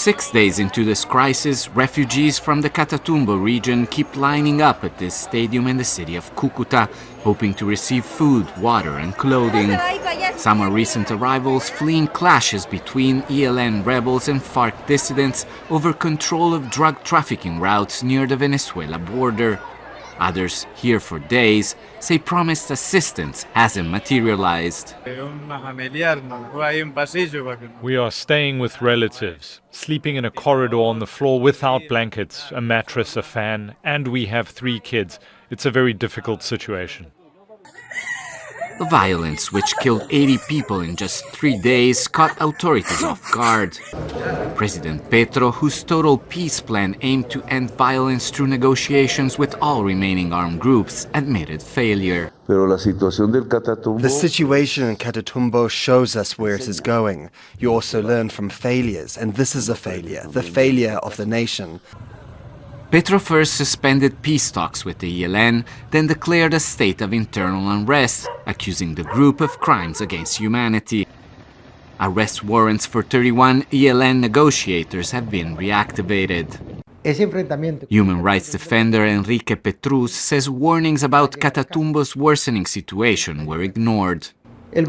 6 days into this crisis, refugees from the Catatumbo region keep lining up at this stadium in the city of Cucuta, hoping to receive food, water and clothing. Some are recent arrivals fleeing clashes between ELN rebels and FARC dissidents over control of drug trafficking routes near the Venezuela border. Others, here for days, say promised assistance hasn't materialized. We are staying with relatives, sleeping in a corridor on the floor without blankets, a mattress, a fan, and we have 3 kids. It's a very difficult situation. The violence, which killed 80 people in just 3 days, caught authorities off guard. President Petro, whose total peace plan aimed to end violence through negotiations with all remaining armed groups, admitted failure. The situation in Catatumbo shows us where it is going. You also learn from failures, and this is a failure, the failure of the nation. Petro first suspended peace talks with the ELN, then declared a state of internal unrest, accusing the group of crimes against humanity. Arrest warrants for 31 ELN negotiators have been reactivated. Human rights defender Enrique Petrus says warnings about Catatumbo's worsening situation were ignored. The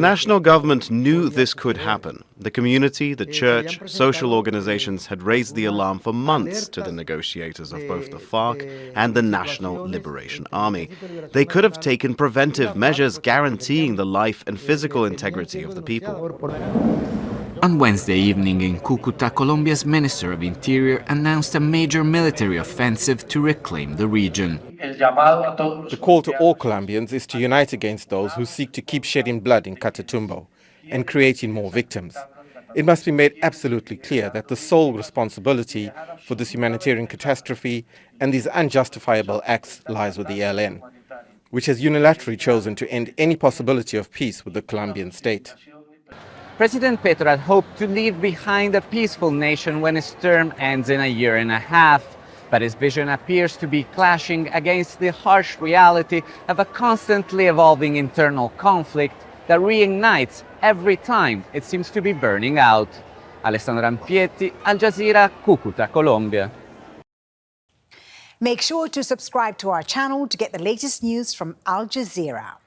national government knew this could happen. The community, the church, social organizations had raised the alarm for months to the negotiators of both the FARC and the National Liberation Army. They could have taken preventive measures guaranteeing the life and physical integrity of the people. On Wednesday evening in Cucuta, Colombia's Minister of Interior announced a major military offensive to reclaim the region. The call to all Colombians is to unite against those who seek to keep shedding blood in Catatumbo and creating more victims. It must be made absolutely clear that the sole responsibility for this humanitarian catastrophe and these unjustifiable acts lies with the ELN, which has unilaterally chosen to end any possibility of peace with the Colombian state. President Petro had hoped to leave behind a peaceful nation when his term ends in a year and a half. But his vision appears to be clashing against the harsh reality of a constantly evolving internal conflict that reignites every time it seems to be burning out. Alessandro Rampietti, Al Jazeera, Cucuta, Colombia. Make sure to subscribe to our channel to get the latest news from Al Jazeera.